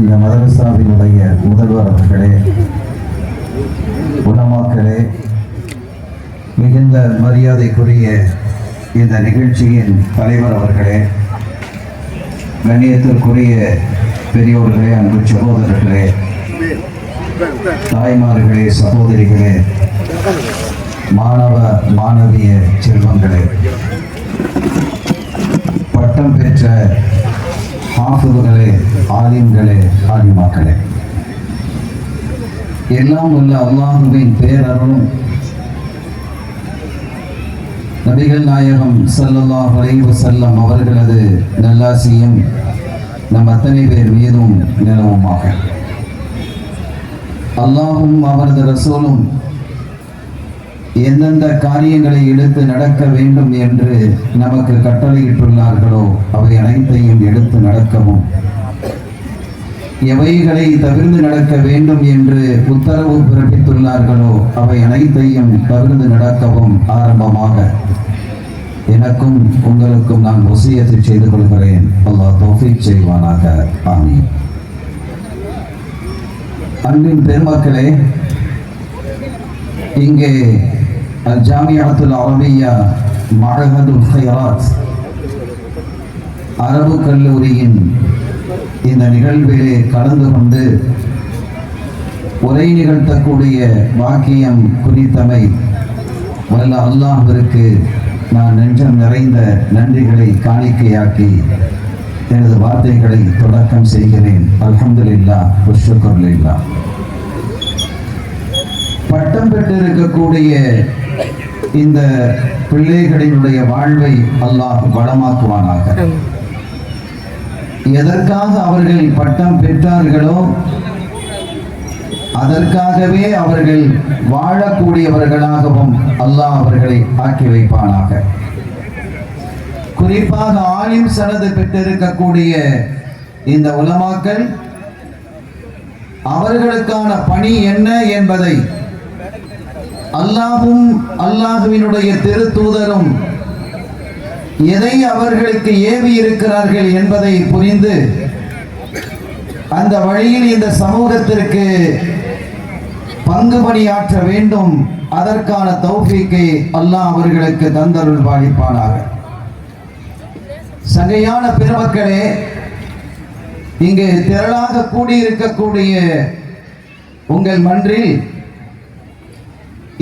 இந்த மதரசாவினுடைய முதல்வர் அவர்களே, உலமாக்களே, மிகுந்த மரியாதைக்குரிய இந்த நிகழ்ச்சியின் தலைவர் அவர்களே, கண்ணியத்திற்குரிய பெரியோர்களே, அன்பு சகோதரர்களே, தாய்மார்களே, சகோதரிகளே, மாணவ மாணவிய செல்வங்களே, பட்டம் பெற்ற ஹாஃபிதுகளே, ஆலிம்களே, ஆலிமாக்களே, எல்லாம் உள்ள அல்லாஹுவின் பேரருளும் நபிகள் நாயகம் ஸல்லல்லாஹு அலைஹி வஸல்லம் அவர்களது நல்லாசியும் நம் அத்தனை பேர் மீதும் நிலவுமாக. அல்லாஹும் அவரது ரசூலும் எந்தெந்த காரியங்களை எடுத்து நடக்க வேண்டும் என்று நமக்கு கட்டளையிட்டுள்ளார்களோ அவை அனைத்தையும் எடுத்து நடக்கவும், எவைகளை தவிர்த்து நடக்க வேண்டும் என்று உத்தரவு பிறப்பித்துள்ளார்களோ அவை அனைத்தையும் தவிர்த்து நடக்கவும் ஆரம்பமாக எனக்கும் உங்களுக்கும் நான் வசியத்தை செய்து கொள்கிறேன். அல்லாஹ் தௌஃபீக் செய்வானாக. ஆமீன். அன்பின் பெருமக்களே, இங்கே அல்-ஜாமிஅத்துல் அரபிய்யா மஅஹதுல் கைராத் அரபு கல்லூரியின் இந்த நிகழ்விலே கலந்து கொண்டு உரை நிகழ்த்தக்கூடிய வாக்கியம் குறித்தமை வல்ல அல்லாஹ்விற்கு நான் நெஞ்சம் நிறைந்த நன்றிகளை காணிக்கையாக்கி எனது வார்த்தைகளை தொடக்கம் செய்கிறேன். அல்ஹம்துலில்லாஹ் வ ஷுக்ருலில்லாஹ். பட்டம் பெற்றிருக்கக்கூடிய இந்த பிள்ளைகளினுடைய வாழ்வை அல்லாஹ் வளமாக்குவானாக. எதற்காக அவர்கள் பட்டம் பெற்றார்களோ அதற்காகவே அவர்கள் வாழக்கூடியவர்களாகவும் அல்லாஹ் அவர்களை ஆக்கி வைப்பானாக. குறிப்பாக ஆலிம் சனது பெற்றிருக்கக்கூடிய இந்த உலமாக்கள் அவர்களுக்கான பணி என்ன என்பதை அல்லாஹும் அல்லாஹுவினுடைய திருத்தூதரும் எதை அவர்களுக்கு ஏவி இருக்கிறார்கள் என்பதை புரிந்து அந்த வழியில் இந்த சமூகத்திற்கு பங்கு பணியாற்ற வேண்டும். அதற்கான தௌஃபீக்கை அல்லாஹ் அவர்களுக்கு தந்தருள் பாலிப்பானாக. சங்கையான பெருமக்களே, இங்கு திரளாக கூடியிருக்கக்கூடிய உங்கள் மன்றில்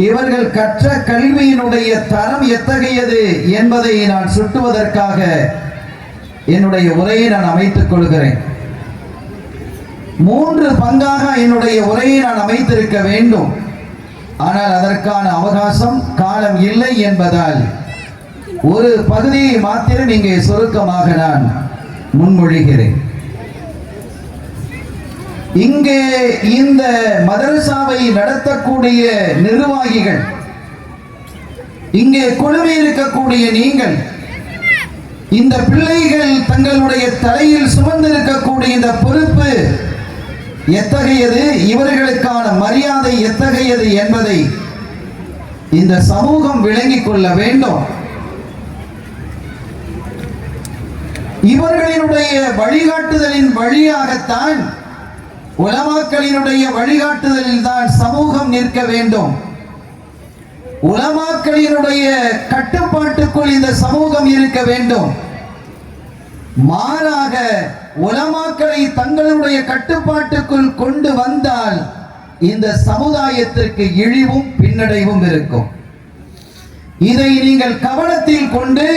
இவர்கள் கற்ற கல்வியினுடைய தரம் எத்தகையது என்பதை நான் சுட்டுவதற்காக என்னுடைய உரையை நான் அமைத்துக் கொள்கிறேன். 3 பங்காக என்னுடைய உரையை நான் அமைத்திருக்க வேண்டும். ஆனால் அதற்கான அவகாசம் காலம் இல்லை என்பதால் ஒரு பகுதியை மாத்திரம் இங்கே சுருக்கமாக நான் முன்மொழிகிறேன். இங்கே இந்த மதரசாவை நடத்தக்கூடிய நிர்வாகிகள், இங்கே குழுமி இருக்கக்கூடிய நீங்கள், இந்த பிள்ளைகள் தங்களுடைய தலையில் சுமந்திருக்கக்கூடிய இந்த பொறுப்பு எத்தகையது, இவர்களுக்கான மரியாதை எத்தகையது என்பதை இந்த சமூகம் விளங்கிக் கொள்ள வேண்டும். இவர்களினுடைய வழிகாட்டுதலின் வழியாகத்தான், உலமாக்களினுடைய வழிகாட்டுதலில் தான் சமூகம் நிற்க வேண்டும். உலமாக்களினுடைய கட்டுப்பாட்டுக்குள் இந்த சமூகம் இருக்க வேண்டும். மாறாக உலமாக்களை தங்களுடைய கட்டுப்பாட்டுக்குள் கொண்டு வந்தால் இந்த சமுதாயத்திற்கு இழிவும் பின்னடைவும் இருக்கும். இதை நீங்கள் கவனத்தில் கொண்டு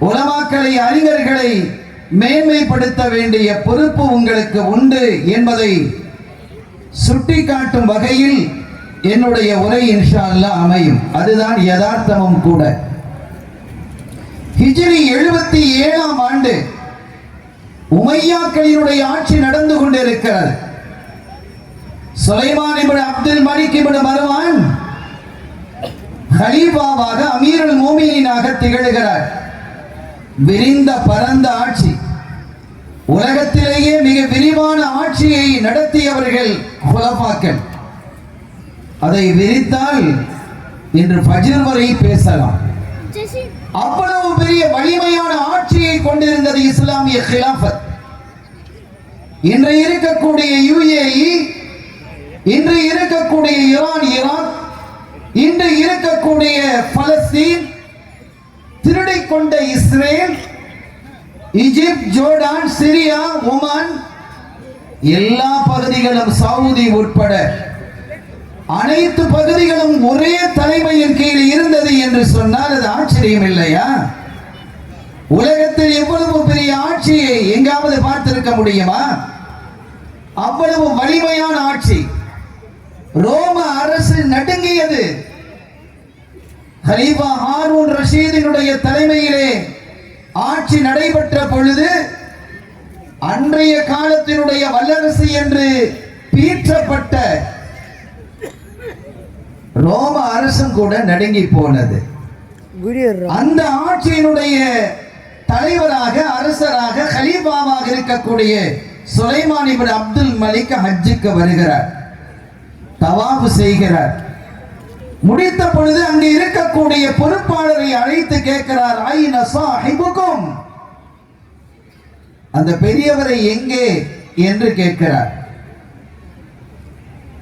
உலமாக்களை, அறிஞர்களை மேன்மைப்படுத்த வேண்டிய பொறுப்பு உங்களுக்கு உண்டு என்பதை சுட்டிக்காட்டும் வகையில் என்னுடைய உரை இன்ஷா அல்லாஹ் அமையும். அதுதான் யதார்த்தமும் கூட. ஹிஜ்ரி 77ஆம் ஆண்டு உமையாக்களினுடைய ஆட்சி நடந்து கொண்டிருக்கிறது. சுலைமான் இப்னு அப்துல் மலிக் இப்னு மர்வான் கலீஃபாவாக, அமீருல் மூமினீனாக திகழ்கிறார். விரிந்த பரந்த ஆட்சி, உலகத்திலேயே மிக விரிவான ஆட்சியை நடத்தியவர்கள் குலஃபாக்கள். அதை விரித்தால் இன்று ஃபஜ்ர் வரை பேசலாம். அவ்வளவு பெரிய வலிமையான ஆட்சியை கொண்டிருந்தது இஸ்லாமிய கிலாஃபத். இன்று இருக்கக்கூடிய UAE, இன்று இருக்கக்கூடிய ஈராக், இன்று இருக்கக்கூடிய பலஸ்தீன், திருடிக் கொண்ட Israel, Egypt, Jordan, Syria, Oman, எல்லா பகுதிகளும் சவுதி உட்பட அனைத்து பகுதிகளும் ஒரே தலைமையின் கீழ் இருந்தது என்று சொன்னால் அது ஆச்சரியம் இல்லையா? உலகத்தில் எவ்வளவு பெரிய ஆட்சியை எங்காவது பார்த்திருக்க முடியுமா? அவ்வளவு வலிமையான ஆட்சி. ரோம அரசு நடுங்கியது. கலீஃபா ஹாரூன் ரஷீதினுடைய தலைமையிலே ஆட்சி நடைபெற்ற பொழுது அன்றைய காலத்தினுடைய வல்லரசு என்று பீற்றப்பட்ட ரோம அரசும் கூட நடுங்கி போனது. அந்த ஆட்சியினுடைய தலைவராக, அரசராக, கலீஃபாவாக இருக்கக்கூடிய சுலைமான் இப்னு அப்துல் மலிக் ஹஜ்ஜுக்கு வருகிறார், தவாஃப் செய்கிறார். முடித்த பொழுது அங்கே இருக்கக்கூடிய பொறுப்பாளரை அழைத்து கேட்கிறார், ஐன ஸாஹிபுக்கும், அந்த பெரியவரை எங்கே என்று கேட்கிறார்.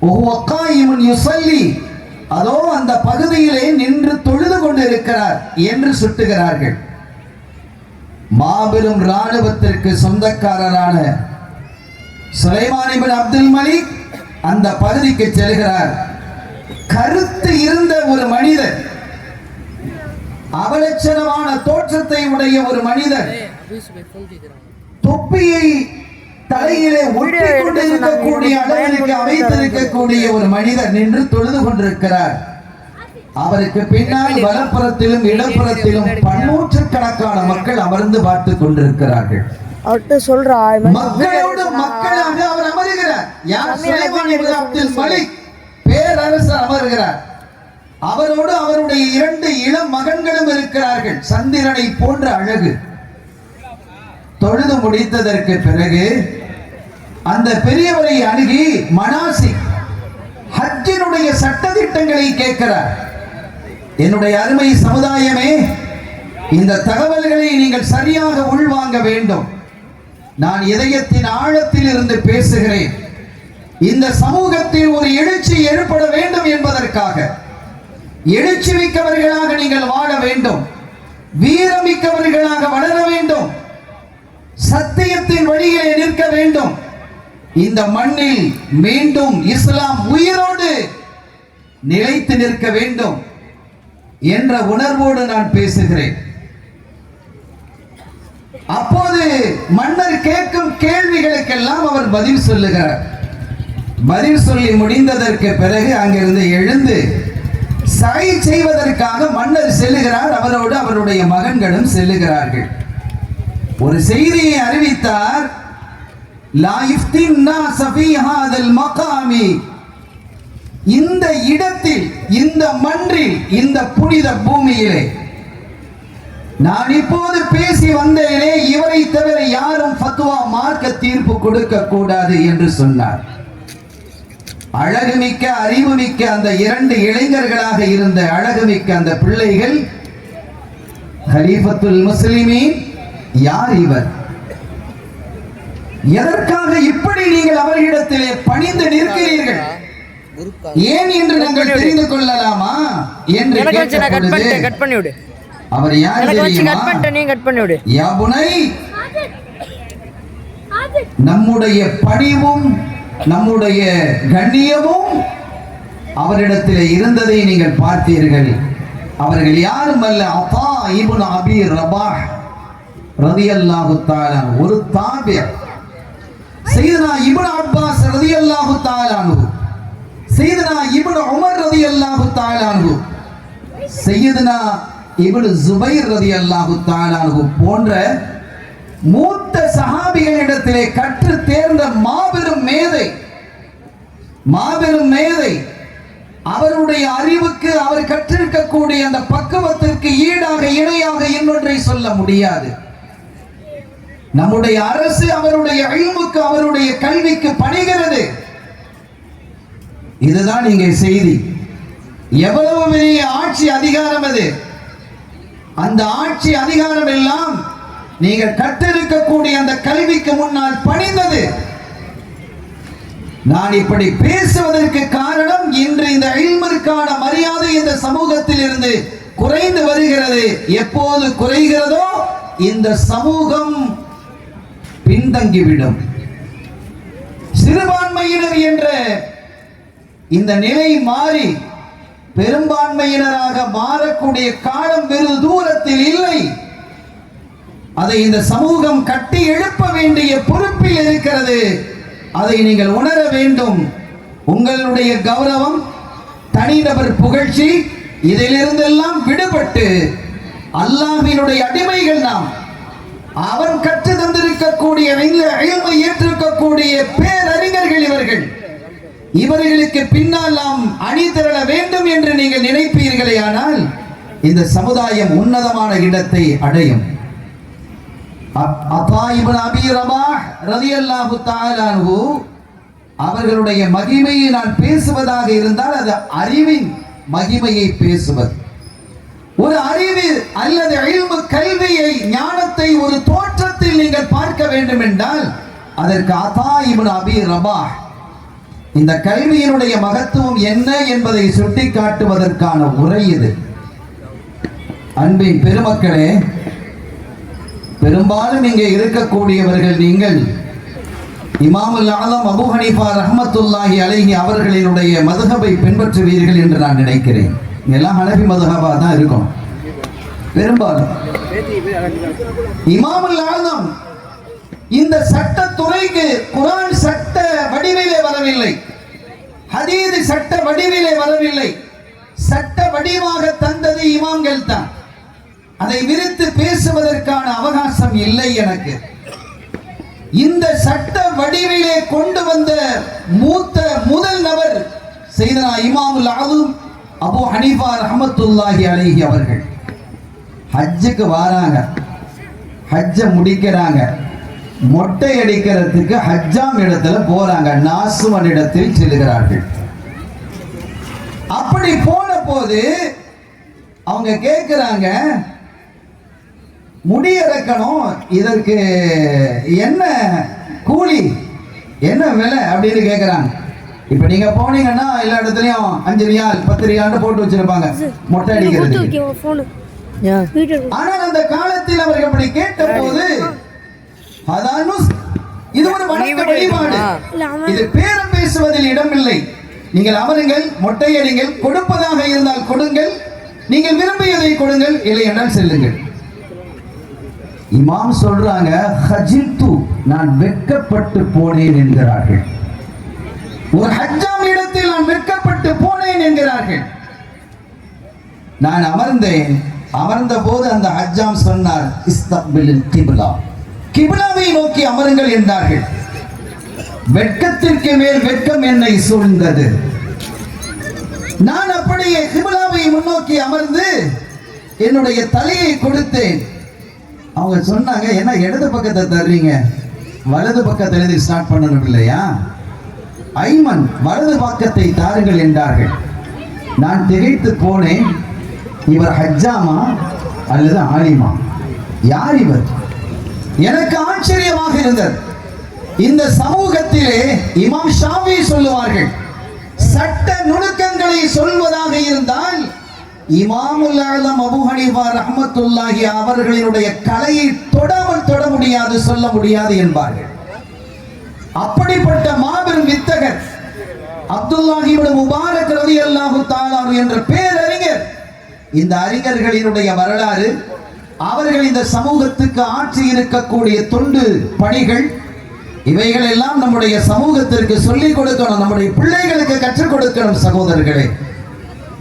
وهو قائم يصلي, அதோ அந்த பகுதியிலே நின்று தொழுது கொண்டிருக்கிறார் என்று சுட்டுகிறார்கள். மாபெரும் ராணுவத்திற்கு சொந்தக்காரரான சுலைமான் இப்னு அப்துல் மலிக் அந்த பகுதிக்கு செல்கிறார். கருத்து இருந்த ஒரு மனிதர், அவலட்சணமான தோற்றத்தை உடைய ஒரு மனிதர், தொப்பியை தலையிலே ஒட்டிக் கொண்டிருக்கக்கூடிய அளவிற்கு அமைத்திருக்கக்கூடிய ஒரு மனிதர் நின்று தொழுது கொண்டிருக்கிறார். அவருக்கு பின்னால் வலப்புறத்திலும் இடப்புறத்திலும் பன்னூற்றுக்கணக்கான மக்கள் அமர்ந்து பார்த்துக் கொண்டிருக்கிறார்கள். மக்களோடு மக்களாக அவர் அமர்கிறார். யார்? சுலைமான் இப்னு அப்துல் மலிக் பேரரசர் அமர்கிறார். அவரோடு அவருடைய 2 இளம் மகன்களும் இருக்கிறார்கள், சந்திரனை போன்ற அழகு. தொழுது முடித்ததற்கு பிறகு அந்த பெரியவரை அணுகி மனாசிக், ஹஜ்ஜினுடைய சட்டதிட்டங்களை கேட்கிறார். என்னுடைய அருமை சமுதாயமே, இந்த தகவல்களை நீங்கள் சரியாக உள்வாங்க வேண்டும். நான் இதயத்தின் ஆழத்தில் இருந்து பேசுகிறேன். இந்த சமூகத்தில் ஒரு எழுச்சி ஏற்பட வேண்டும் என்பதற்காக, எழுச்சி மிக்கவர்களாக நீங்கள் வாழ வேண்டும், வீரமிக்கவர்களாக வளர வேண்டும், சத்தியத்தின் வழியிலே நிற்க வேண்டும். இந்த மண்ணில் மீண்டும் இஸ்லாம் உயிரோடு நிலைத்து நிற்க வேண்டும் என்ற உணர்வோடு நான் பேசுகிறேன். அப்போது மன்னர் கேட்கும் கேள்விகளுக்கெல்லாம் அவர் பதில் சொல்லுகிறார். பதில் சொல்லி முடிந்ததற்கு பிறகு அங்கிருந்து எழுந்து சை செய்வதற்காக மன்னர் செல்லுகிறார். அவரோடு அவருடைய மகன்களும் செல்லுகிறார்கள். ஒரு செய்தியை அறிவித்தார். லா யுஃப்தின் நாஸ ஃபீ ஹாதல் மகாமி, இந்த இடத்தில், இந்த மன்றில், இந்த புனித பூமியிலே நான் இப்போது பேசி வந்தேனே, இவரை தவிர யாரும் ஃபத்வா மார்க்க தீர்ப்பு கொடுக்க கூடாது என்று சொன்னார். அழகுமிக்க, அறிவுமிக்க அந்த 2 இளைஞர்களாக இருந்த அழகுமிக்க அந்த பிள்ளைகள் கலீஃபத்துல் முஸ்லிமீன். யார் இவர்? எதற்காக இப்படி நீங்கள் அவர்களிடத்திலே பணிந்து நிற்கிறீர்கள், ஏன் என்று நாங்கள் தெரிந்து கொள்ளலாமா என்று கேட்டபொழுது அவர் யார் தெரியுமா? யா புனை, நம்முடைய பணிவும் நம்முடைய கண்ணியமும் அவரிடத்தில் இருந்ததை நீங்கள் பார்த்தீர்கள். அவர்கள் யாரும் அல்ல, அத்தா இப்னு அபி ரபாஹ் ரலியல்லாஹு தஆலா, ஒரு தாபி. சையதுனா இப்னு அப்பாஸ் ரலியல்லாஹு தஆலா, சையதுனா இப்னு உமர் ரலியல்லாஹு தஆலா, சையதுனா இப்னு ஜுபைர் ரலியல்லாஹு தஆலா போன்ற மூத்த சஹாபிகளிடத்திலே கற்று தேர்ந்த மாபெரும் மேதை, மாபெரும் மேதை. அவருடைய அறிவுக்கு, அவர் கற்றிருக்கக்கூடிய அந்த பக்குவத்திற்கு ஈடாக, இணையாக இன்னொன்றை சொல்ல முடியாது. நம்முடைய அரசு அவருடைய இல்முக்கு, அவருடைய கல்விக்கு பணிகிறது. இதுதான் இங்கே செய்தி. எவ்வளவு பெரிய ஆட்சி அதிகாரம் அது! அந்த ஆட்சி அதிகாரம் எல்லாம் நீங்கள் கற்றிருக்கக்கூடிய அந்த கல்விக்கு முன்னால் பணிந்தது. நான் இப்படி பேசுவதற்கு காரணம் இன்று இந்த இல்மிற்கான மரியாதை இந்த சமூகத்தில் இருந்து குறைந்து வருகிறது. எப்போது குறைகிறதோ இந்த சமூகம் பின்தங்கிவிடும். சிறுபான்மையினர் என்ற இந்த நிலை மாறி பெரும்பான்மையினராக மாறக்கூடிய காலம் வெகு தூரத்தில் இல்லை. அதை இந்த சமூகம் கட்டி எழுப்ப வேண்டிய பொறுப்பில் இருக்கிறது. அதை நீங்கள் உணர வேண்டும். உங்களுடைய கௌரவம், தனிநபர் புகழ்ச்சி, இதிலிருந்தெல்லாம் விடுபட்டு அல்லாஹ்வினுடைய அடிமைகள் நாம், அவன் கற்று தந்திருக்கக்கூடிய இல்மை ஏற்றிருக்கக்கூடிய பேரறிஞர்கள் இவர்கள். இவர்களுக்கு பின்னால் நாம் அணி திரள வேண்டும் என்று நீங்கள் நினைப்பீர்களே, ஆனால் இந்த சமுதாயம் உன்னதமான இடத்தை அடையும். அத்தா இப்னு அபீ ரபாஹ் ரலியல்லாஹு தஆலா அன்ஹு அவர்களுடைய மகிமையை நான் பேசுவதாக இருந்தால் அது அறிவின் மகிமையை பேசுவது. ஒரு அறிவு அல்லது இல்மு கல்வியை, ஞானத்தை ஒரு தோற்றத்தில் நீங்கள் பார்க்க வேண்டும் என்றால் அதற்கு அத்தா இப்னு அபீ ரபாஹ் இந்த கல்வியினுடைய மகத்துவம் என்ன என்பதை சுட்டி காட்டுவதற்கான உரை இது. அன்பின் பெருமக்களே, பெரும்பாலும் இங்கே இருக்கக்கூடியவர்கள் நீங்கள் இமாமுல் ஆலம் அபூ ஹனீஃபா ரஹ்மத்துல்லாஹி அலைஹி அவர்களினுடைய மதுஹபை பின்பற்றுவீர்கள் என்று நான் நினைக்கிறேன். எல்லாம் ஹனஃபி மதுஹபா தான் இருக்கும் பெரும்பாலும். இமாமுல் ஆலம் இந்த சட்டத்துறைக்கு குர்ஆன் சட்ட வடிவிலே வரவில்லை, ஹதீஸ் சட்ட வடிவிலே வரவில்லை. சட்ட வடிவாக தந்தது இமாம்கள் தான். அதை விரித்து பேசுவதற்கான அவகாசம் இல்லை எனக்கு. இந்த சட்ட வடிவிலே கொண்டு வந்த மூத்த முதல் நபர் செய்தனா இமாமுல் ஆலம் அபூ ஹனீஃபா ரஹ்மத்துல்லாஹி அலைஹி அவர்கள். ஹஜ்ஜுக்கு வராங்க, ஹஜ்ஜ முடிக்கிறாங்க, மொட்டை அடிக்கிறதுக்கு ஹஜ்ஜாம் இடத்துல போறாங்க, நாசுமன் இடத்தில் செல்கிறார்கள். அப்படி போன போது அவங்க கேட்கிறாங்க, முடியறக்கணும், இதற்கு என்ன கூலி, என்ன விலை அப்படின்னு கேட்கிறாங்க. இப்ப நீங்க போனீங்கன்னா எல்லா இடத்துலயும் 5 ரியால் 10 ரியால் போட்டு வச்சிருப்பாங்க மொட்டை அடிக்கிறது. ஆனால் அந்த காலத்தில் அவர்கள் அப்படி கேட்ட போது இது ஒரு வணக்க வழிபாடு, இது பேரம் பேசுவதில் இடமில்லை. நீங்கள் அமருங்கள், மொட்டையடிங்கள், கொடுப்பதாக இருந்தால் கொடுங்கள், நீங்கள் விரும்பியதை கொடுங்கள், இல்லை என்றால் செல்லுங்கள். இமாம் சொல்றாங்க, ஹஜில்து, நான் வெட்கப்பட்டு போனேன் என்கிறார்கள். ஒரு ஹஜ்ஜாம் இடத்தில் நான் வெட்கப்பட்டு போனேன் என்கிறார்கள். நான் அமர்ந்தேன். அமர்ந்த போது அந்த ஹஜ்ஜாம் சொன்னார், இஸ்தக்பிலில் கிப்லா, கிப்லாவை நோக்கி அமருங்கள் என்றார்கள். வெட்கத்திற்கு மேல் வெட்கம் என்னை சூழ்ந்தது. நான் அப்படியே கிப்லாவை முன்னோக்கி அமர்ந்து என்னுடைய தலையை கொடுத்தேன். அவங்க சொன்னாங்க, என்ன இடது பக்கத்தை தர்றீங்க, வலது பக்கத்திலிருந்து ஸ்டார்ட் பண்ணணும் இல்லையா, ஐமன் வலது பக்கத்தை தாருங்கள் என்றார்கள். நான் திகைத்து போனேன். இவர் ஹஜ்ஜாமா அல்லது ஆலிமா, யார் இவர்? எனக்கு ஆச்சரியமாக இருந்தது. இந்த சமூகத்திலே இமாம் ஷாஃபி சொல்லுவார்கள், சட்ட நுணுக்கங்களை சொல்வதாக இருந்தால் இமாமுல் ஆலம் அபூ ஹனீஃபா ரஹ்மத்துல்லாஹி அவர்களினுடைய கலையை தொடாமல் தொட முடியாது, சொல்ல முடியாது என்பார்கள். அப்படிப்பட்ட மாபெரும் வித்தகர் அப்துல்லாஹி இப்னு முபாரக் ரலியல்லாஹு தஆலா என்ற பேரறிஞர். இந்த அறிஞர்களினுடைய வரலாறு, அவர்கள் இந்த சமூகத்துக்கு ஆற்றி இருக்கக்கூடிய தொண்டு பணிகள், இவைகள் எல்லாம் நம்முடைய சமூகத்திற்கு சொல்லிக் கொடுக்கணும், நம்முடைய பிள்ளைகளுக்கு கற்றுக் கொடுக்கணும். சகோதரர்களே,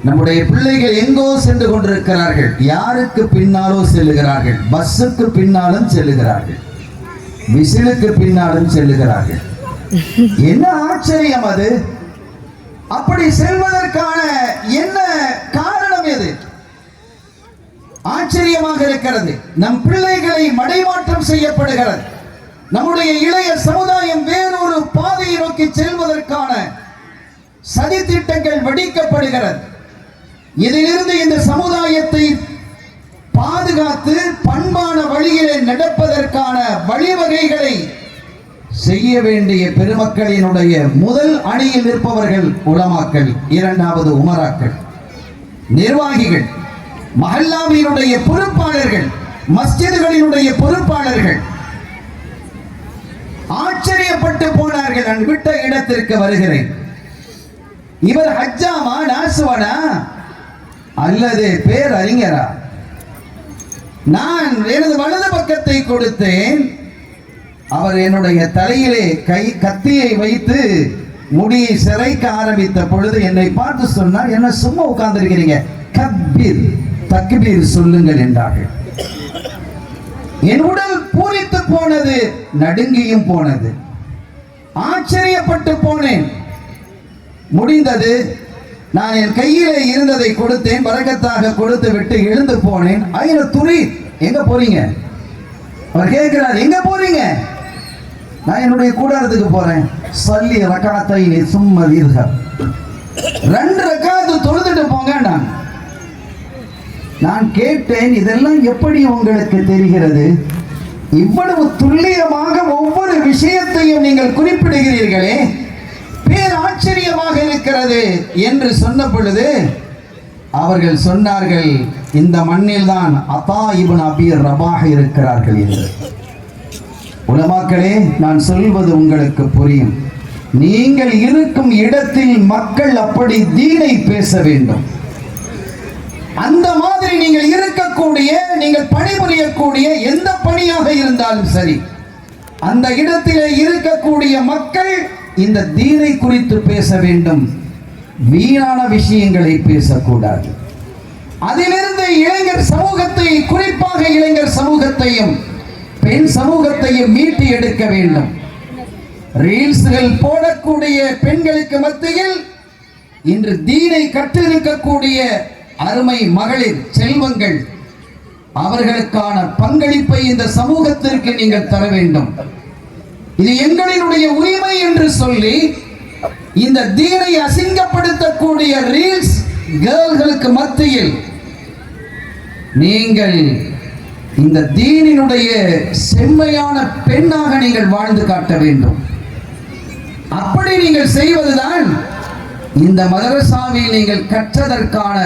நம்முடைய பிள்ளைகள் எங்கோ சென்று கொண்டிருக்கிறார்கள், யாருக்கு பின்னாலோ செல்லுகிறார்கள், பஸ்ஸுக்கு பின்னாலும் செல்லுகிறார்கள், விசிலுக்கு பின்னாலும் செல்லுகிறார்கள். என்ன ஆச்சரியம் அது! அப்படி செல்வதற்கான என்ன காரணம் எது? ஆச்சரியமாக இருக்கிறது. நம் பிள்ளைகளை மடைமாற்றம் செய்யப்படுகிறது. நம்முடைய இளைய சமுதாயம் வேறொரு பாதையை நோக்கி செல்வதற்கான சதித்திட்டங்கள் வெடிக்கப்படுகிறது. இதிலிருந்து இந்த சமுதாயத்தை பாதுகாத்து பண்பான வழியிலே நடப்பதற்கான வழிவகைகளை செய்ய வேண்டிய பெருமக்களினுடைய முதல் அணியில் இருப்பவர்கள் உலமாக்கள், இரண்டாவது உமராக்கள், நிர்வாகிகள், மஹல்லாவினுடைய பொறுப்பாளர்கள், மஸ்ஜிதுகளினுடைய பொறுப்பாளர்கள். ஆச்சரியப்பட்டு போனார்கள். நான் விட்ட இடத்திற்கு வருகிறேன். இவர் ஹஜ்ஜாமா, நாசுவனா அல்லது பேரறிஞரா? நான் எனது வலது பக்கத்தை கொடுத்தேன். அவர் என்னுடைய தலையிலே கத்தியை வைத்து முடியை சிரைக்க ஆரம்பித்த பொழுது என்னை பார்த்து சொன்னார், என்ன சும்மா உட்கார்ந்திருக்கிறீங்க, கப்பீர் தக்பீர் சொல்லுங்கள் என்றார்கள். என் உடல் பூரித்து போனது, நடுங்கியும் போனது, ஆச்சரியப்பட்டு போனேன். முடிந்தது. நான் என் கையிலே இருந்ததை கொடுத்தேன், பரக்கத்தாக கொடுத்து விட்டு எழுந்து போனேன். ஐயா துரி, எங்க போறீங்க? அவர் கேட்கிறார், எங்க போறீங்க? நான் என்னுடைய கூடாரத்துக்கு போறேன். சொல்லி ரக்காத்தை நீ சும்மா வீர்கள், 2 ரக்காத்து தொழுதுட்டு போங்க. நான் கேட்டேன், இதெல்லாம் எப்படி உங்களுக்கு தெரிகிறது? இவ்வளவு துல்லியமாக ஒவ்வொரு விஷயத்தையும் நீங்கள் குறிப்பிடுகிறீர்களே, பேர் ஆச்சரியமாக இருக்கிறது என்று சொன்ன பொழுது அவர்கள் சொன்னார்கள், இந்த மண்ணில் தான் அதா இப்னு அபி ரபாஹ் இருக்கிறார்கள் என்று. உலமாக்களே, நான் சொல்வது உங்களுக்கு புரியும். நீங்கள் இருக்கும் இடத்தில் மக்கள் அப்படி தீனை பேச வேண்டும். அந்த மாதிரி நீங்கள் இருக்கக்கூடிய, நீங்கள் பணிபுரியக்கூடிய எந்த பணியாக இருந்தாலும் சரி, அந்த இடத்திலே இருக்கக்கூடிய மக்கள் இந்த தீனை குறித்து பேச வேண்டும். வீணான விஷயங்களை பேசக்கூடாது. அதிலிருந்து இளைஞர் சமூகத்தை, குறிப்பாக இளைஞர் சமூகத்தையும் பெண் சமூகத்தையும் மீட்டி எடுக்க வேண்டும். ரீல்ஸ்கள் போடக்கூடிய பெண்களுக்கு மத்தியில் இன்று தீனை கற்றிருக்கக்கூடிய அருமை மகளிர் செல்வங்கள், அவர்களுக்கான பங்களிப்பை இந்த சமூகத்திற்கு நீங்கள் தர வேண்டும். இது எங்களினுடைய உரிமை என்று சொல்லி இந்த தீனை அசிங்கப்படுத்தக்கூடிய ரீல்ஸ் கேர்ள்களுக்கு மத்தியில் நீங்கள் இந்த தீனினுடைய செம்மையான பெண்ணாக நீங்கள் வாழ்ந்து காட்ட வேண்டும். அப்படி நீங்கள் செய்வதுதான் இந்த மதரசாவில் நீங்கள் கற்றதற்கான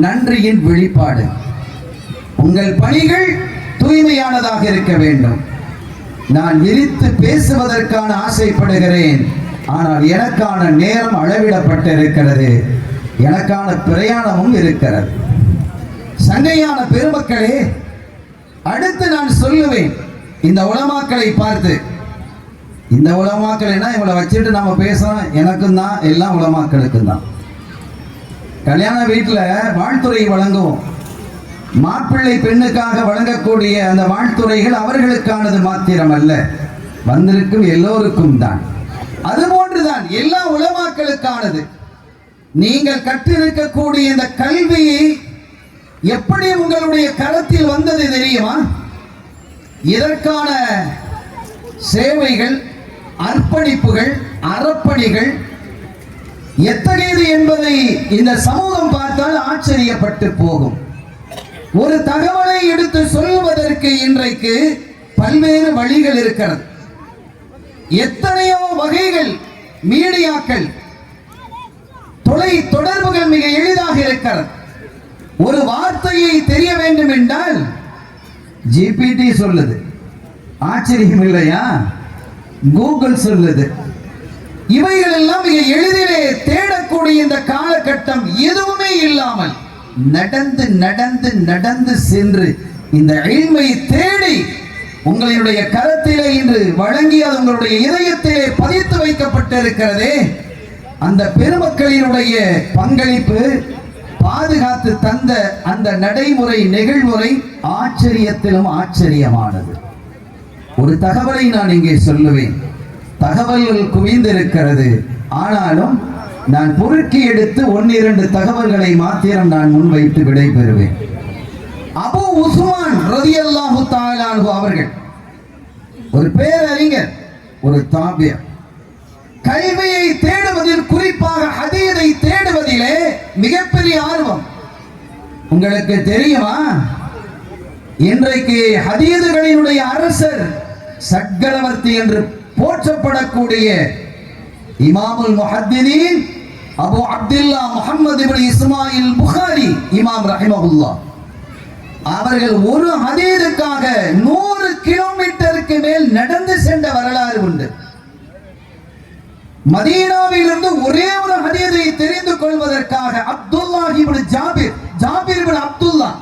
நன்றியின் வெளிப்பாடு. உங்கள் பணிகள் தூய்மையானதாக இருக்க வேண்டும். நான் விரித்து பேசுவதற்கான ஆசைப்படுகிறேன், ஆனால் எனக்கான நேரம் அளவிடப்பட்டிருக்கிறது, எனக்கான பிரயாணமும் இருக்கிறது. சங்கையான பெருமக்களே, அடுத்து நான் சொல்லுவேன் இந்த உலமாக்களை பார்த்து. இந்த உலமாக்கள்னா இவங்களை வச்சுட்டு நம்ம பேசணும், எனக்கும் தான், எல்லா உலமாக்களுக்கும் தான். கல்யாண வீட்டில் வாழ்த்துறை வழங்குவோம். மாப்பிள்ளை பெண்ணுக்காக வழங்கக்கூடிய அந்த வாழ்த்துறைகள் அவர்களுக்கானது மாத்திரம் அல்ல, வந்திருக்கும் எல்லோருக்கும் தான். அதுபோன்றுதான் எல்லா உலமாக்களுக்கானது. நீங்கள் கற்றிருக்கக்கூடிய இந்த கல்வியை எப்படி உங்களுடைய கரத்தில் வந்தது தெரியுமா? இதற்கான சேவைகள், அர்ப்பணிப்புகள், அறப்பணிகள் எத்தகையது என்பதை இந்த சமூகம் பார்த்தால் ஆச்சரியப்பட்டு போகும். ஒரு தகவலை எடுத்து சொல்வதற்கு இன்றைக்கு பல்வேறு வழிகள் இருக்கிறது. எத்தனையோ வகைகள், மீடியாக்கள், தொலை தொடர்புகள் மிக எளிதாக இருக்கிறது. ஒரு வார்த்தையை தெரிய வேண்டும் என்றால் ஜிபிடி சொல்லுது, ஆச்சரியம் இல்லையா? கூகுள் சொல்லுது. இவைகள் எல்லாம் மிக எளிதிலே தேடக்கூடிய இந்த காலகட்டம் எதுவுமே இல்லாமல் நடந்து நடந்து நடந்து சென்று இந்த இல்மை தேடி உங்களுடைய கரத்திலே இன்று வழங்கி அது உங்களுடைய இதயத்திலே பதித்து வைக்கப்பட்டிருக்கிறதே, அந்த பெருமக்களினுடைய பங்களிப்பு, பாதுகாத்து தந்த அந்த நடைமுறை, நிகழ்முறை ஆச்சரியத்திலும் ஆச்சரியமானது. ஒரு தகவலை நான் இங்கே சொல்லுவேன். தகவல்கள் குவிந்திருக்கிறது, ஆனாலும் நான் பொறுக்கி எடுத்து 1-2 தகவல்களை மாத்திரம் நான் முன்வைத்து விடைபெறுவேன். அபூ உஸ்மான் ரலியல்லாஹு தஆலா அன்ஹு அவர்கள் ஒரு பேரறிஞர், ஒரு தாபியர். கல்வியை தேடுவதில், குறிப்பாக ஹதீஸை தேடுவதிலே மிகப்பெரிய ஆர்வம். உங்களுக்கு தெரியுமா, இன்றைக்கு ஹதீதுகளினுடைய அரசர் சக்கரவர்த்தி என்று போற்றப்படக்கூடிய இமாமுல் முஹத்திதீன் அபு அப்துல்லா முஹம்மது இப்னு இஸ்மாயில் புகாரி இமாம் ரஹிமஹுல்லாஹ் அவர்கள் ஒரு ஹதீஸுக்காக 100 கிலோமீட்டருக்கு மேல் நடந்து சென்ற வரலாறு உண்டு. மதீனாவிலிருந்து ஒரே ஒரு ஹதீஸை தெரிந்து கொள்வதற்காக அப்துல்லாஹ் இப்னு ஜாபிர் இப்னு அப்துல்லாஹ்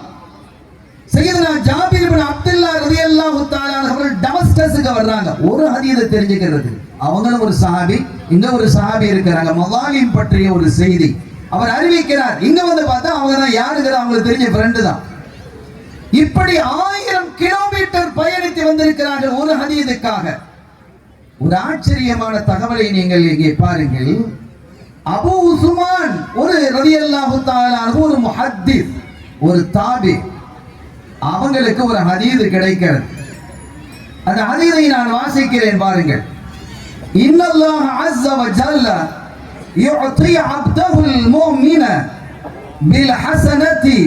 சையதுனா ஜாபிர் இப்னு அப்துல்லாஹ் ரலியல்லாஹு தஆலா அவர்கள் டமஸ்கஸுக்கு வர்றாங்க ஒரு ஹதீஸை தெரிஞ்சுக்கிறது. அவங்களும் ஒரு சஹாபி, இங்க ஒரு சஹாபி இருக்கிறாங்க. மவாலிம் பற்றிய ஒரு செய்தி அவர் அறிவிக்கிறார். இங்க வந்து பார்த்தா அவங்க தான் யாருங்கிற அவங்களுக்கு தெரிஞ்ச ஃப்ரெண்டு தான். இப்படி 1000 கிலோமீட்டர் பயணித்து வந்திருக்கிறார்கள் ஒரு ஹதீஸுக்காக. ஒரு ஆச்சரியமான தகவலை நீங்கள் இங்கே பாருங்கள். அபூ உஸ்மான் ஒரு ரலியல்லாஹு தஆலா ஒரு முஹத்திஸ், ஒரு தாபி, அவங்களுக்கு ஒரு ஹதீஸ் கிடைக்கிறது. அந்த ஹதீஸை நான் வாசிக்கிறேன் பாருங்கள். இன்னல்லாஹ அஸ்ஸ வ ஜல்ல யுஅதி அப்தஹுல் முஃமின பில் ஹஸனதி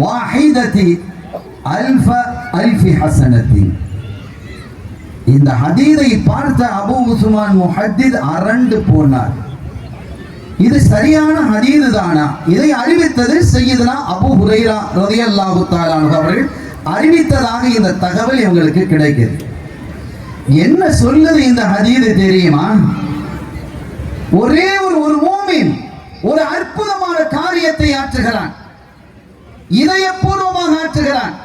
வாஹிததி அல்ஃபி ஹஸனதி. இந்த ஹதீஸை பார்த்த அபூ உஸ்மான் முஹத்திஸ் அரண்டு போனார். இது சரியான ஹதீஸ் தானா? இதை அறிவித்தது சய்யிதுனா அபூ ஹுரைரா ரலியல்லாஹு தஆலா அவர்கள் அறிவித்ததாக இந்த தகவல் இவங்களுக்கு கிடைக்குது. என்ன சொல்லுது இந்த ஹதீஸ் தெரியுமா? ஒரே ஒரு மூமின் ஒரு அற்புதமான காரியத்தை ஆற்றுகிறான், இதயபூர்வமாக ஆற்றுகிறான்.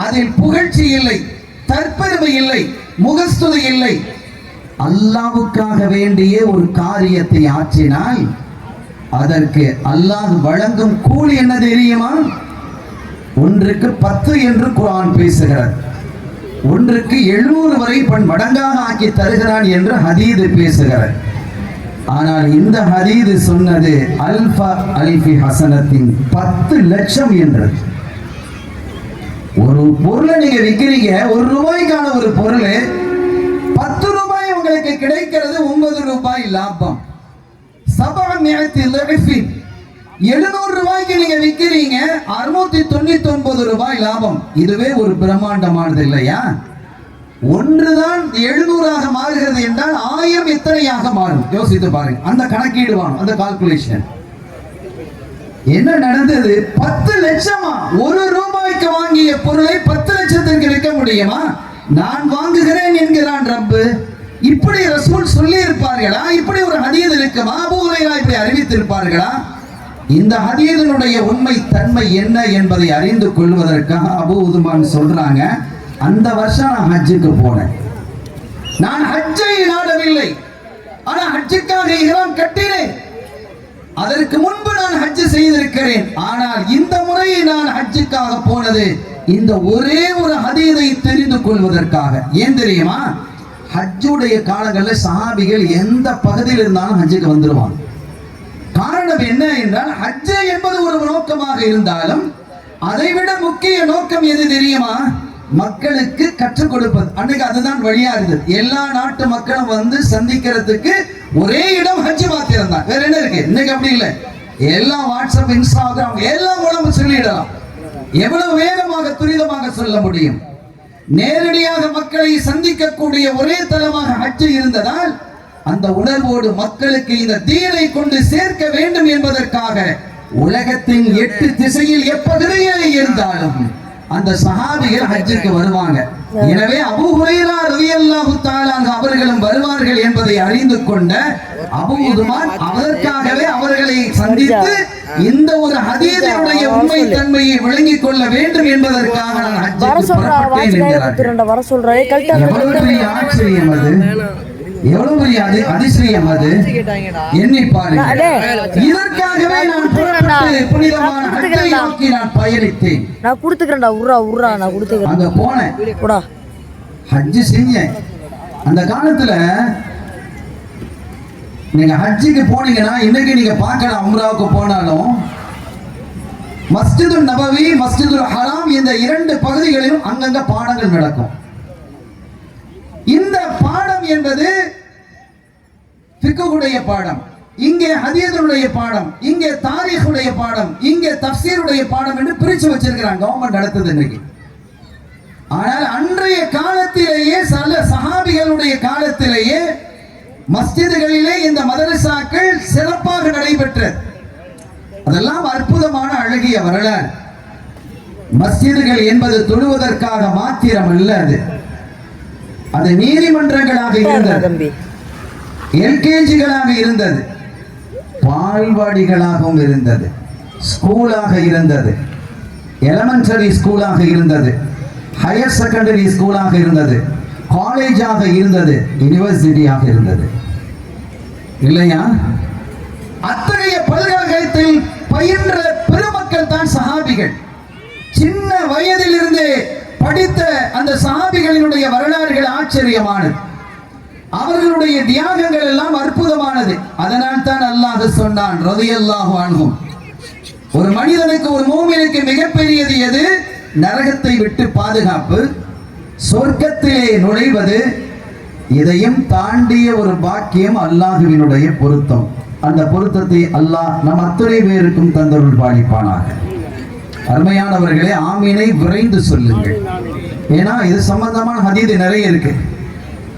அதில் புகழ்ச்சி இல்லை, தற்பெருமை இல்லை, முகஸ்துதி இல்லை. அல்லாஹ்வுக்காக வேண்டிய ஒரு காரியத்தை ஆற்றினால் அதற்கு அல்லாஹ் வழங்கும் கூலி என்ன தெரியுமா? ஒன்றுக்கு 10 என்று குர்ஆன் பேசுகிறார், ஒன்றுக்கு 700 வரை மடங்காக ஆக்கி தருகிறான் என்று ஹதீஸ் பேசுகிறார். ஆனால் இந்த ஹதீஸ் சொன்னது அல்ஃபி ஹஸனத்தின் 10 லட்சம் என்று. ஒரு பொருளை நீங்க விற்கிறீங்க, ₹1 ஒரு பொருள், 10 ரூபாய் உங்களுக்கு கிடைக்கிறது, 9 ரூபாய் லாபம். 700 ரூபாய்க்கு நீங்க விற்கிறீங்க, 699 ரூபாய் லாபம். இதுவே ஒரு பிரம்மாண்டமானது இல்லையா? ஒன்றுதான் 700ஆக மாறுகிறது என்றால் 1000 எத்தனையாக மாறும்? யோசித்து பாருங்க. அந்த கணக்கீடு வேணும், அந்த கால்குலேஷன். என்ன நடந்தது? 10 லட்சமா? ₹1 வாங்கிய பொருளை 10 லட்சத்திற்கு விற்க முடியுமா? நான் வாங்குகிறேன் என்கிறான் ரப்பு. இப்படி ரசூல் சொல்லி இருப்பார்களா? இப்படி ஒரு ஹதீஸ் இருக்குமா? அபூ ஹுரைரா இப்படி அறிவித்திருப்பார்களா? இந்த ஹதீஸினுடைய உண்மை தன்மை என்ன என்பதை அறிந்து கொள்வதற்காக அபூ உஸ்மான் சொல்றாங்க, அந்த வருஷம் நான் ஹஜ்ஜுக்கு போனேன். நான் ஹஜ்ஜை நாடவில்லை, ஆனா ஹஜ்ஜுக்காக இஹ்ராம் கட்டினேன். அதற்கு முன்பு நான் ஹஜ் செய்திருக்கிறேன். ஆனால் இந்த முறை நான் ஹஜ்ஜுக்காக போனது இந்த ஒரே ஒரு ஹதீஸை தெரிந்து கொள்வதற்காக. ஏன் தெரியுமா? ஹஜ்ஜுடைய காலங்களில் சஹாபிகள் எந்த பகுதியில் இருந்தாலும் ஹஜ்ஜுக்கு வந்துருவாங்க. காரணம் என்ன என்றால், ஹஜ் என்பது ஒரு நோக்கமாக இருந்தாலும் அதைவிட முக்கிய நோக்கம் எது தெரியுமா? மக்களுக்கு கற்றுக் கொடுப்பது. அன்னைக்கு அதுதான் வழியா இருந்தது. எல்லா நாட்டு மக்களும் வந்து சந்திக்கிறதுக்கு ஒரே இடம் ஹஜ் மாத்திரம் தான், வேற என்ன இருக்கு? இன்னைக்கு அப்படி இல்லை. எல்லாம் வாட்ஸ்அப், இன்ஸ்டாகிராம் எல்லாம் மூலம் சொல்லிடலாம். எவ்வளவு வேகமாக துரிதமாக சொல்ல முடியும். நேரடியாக மக்களை சந்திக்கக்கூடிய ஒரே தலமாக ஹஜ் இருந்ததால் அந்த உணர்வோடு மக்களுக்கு இந்த தீனை கொண்டு சேர்க்க வேண்டும் என்பதற்காக உலகத்தின் 8 திசையில் எப்பகுதியில் இருந்தாலும் அந்த சஹாபிகள் ஹஜ்ஜுக்கு வருவாங்க. எனவே அபூ ஹுரைரா ரலியல்லாஹு தஆலா அவர்களும் வருவார்கள் என்பதை அறிந்து கொண்ட அபூ உஸ்மான் அதற்காகவே அவர்களை சந்தித்து இந்த ஒரு ஹதீஸினுடைய உண்மை தன்மையை விளங்கிக் கொள்ள வேண்டும் என்பதற்காக நான் ஹஜ்ஜுக்கு புறப்பட்டேன் என்கிறார். வர சொல்றாரு. எவ்வளவு பெரிய ஆச்சரியம் அது, எவ்வளவு பெரிய அதிசயம் அது. எண்ணி பாருங்க. இதற்காகவே நான் புறப்பட்டு புனிதமான ஹஜ்ஜை நோக்கி நான் பயணித்தேன். நான் கொடுத்துக்கிறேன்டா, உர்ரா நான் கொடுத்துக்கிறேன். அங்க போனேன், போடா ஹஜ் செஞ்சேன். அந்த காலத்துல நீங்க ஹஜ்ஜுக்கு போனீங்கன்னா இன்னைக்கு நீங்க பார்க்கலாம், உம்ராவுக்கு போனாலும் மஸ்ஜிதுல் நபவி, மஸ்ஜிதுல் ஹராம் இந்த 2 பகுதிகளிலும் அங்கங்க பாடங்கள் நடக்கும். இந்த பாடம் என்பது ஃபிக்ஹுடைய பாடம், இங்கே ஹதீஸுடைய பாடம், இங்கே தாரீഖுடைய பாடம், இங்கே தஃப்சீருடைய பாடம் என்று பிரிச்சு வச்சிருக்கிறாங்க. கவர்மெண்ட் நடத்துது இன்னைக்கு. ஆனால் அன்றைய காலத்திலேயே சில சஹாபிகளுடைய காலத்தில் மஸ்ஜிதுகளிலே இந்த மதரசாக்கள் சிறப்பாக நடைபெற்றது. அதெல்லாம் அற்புதமான அழகிய வரலாறு. மஸ்ஜிதுகள் என்பது தொழுவதற்காக மாத்திரம் அல்ல, அது நீதிமன்றங்களாக இருந்தது, எல்கேஜிகளாக இருந்தது, பால்வாடிகளாகவும் இருந்தது, ஸ்கூலாக இருந்தது, எலிமெண்டரி ஸ்கூலாக இருந்தது, ஹையர் செகண்டரி ஸ்கூலாக இருந்தது, காலேஜாக இருந்தது, யூனிவர்சிட்டியாக இருந்தது. இல்லையா? அத்தகைய பல்கலைக்கழகத்தில் பயின்ற பெருமக்கள் தான் சஹாபிகள். சின்ன வயதிலிருந்து படித்த அந்த சஹாபிகளினுடைய வரலாறுகள் ஆச்சரியமானது. அவர்களுடைய தியாகங்கள் எல்லாம் அற்புதமானது. அதனால் தான் அல்லாஹ் சொன்னான், ரலியல்லாஹு அன்ஹும், ஒரு மனிதனுக்கு, ஒரு மூமினுக்கு மிகப்பெரியது எது? நரகத்தை விட்டு பாதுகாப்பு, சொர்க்கத்திலே நுழைவது. இதையும் தாண்டிய ஒரு பாக்கியம் அல்லாஹுவினுடைய பொருத்தம். அந்த பொருத்தத்தை அல்லாஹ் நம் அத்தனை பேருக்கும் தந்தருள் பாலிப்பானாக. அருமையானவர்களே, ஆமீனை விரைந்து சொல்லுங்கள். ஏன்னா இது சம்பந்தமான ஹதீது நிறைய இருக்கு,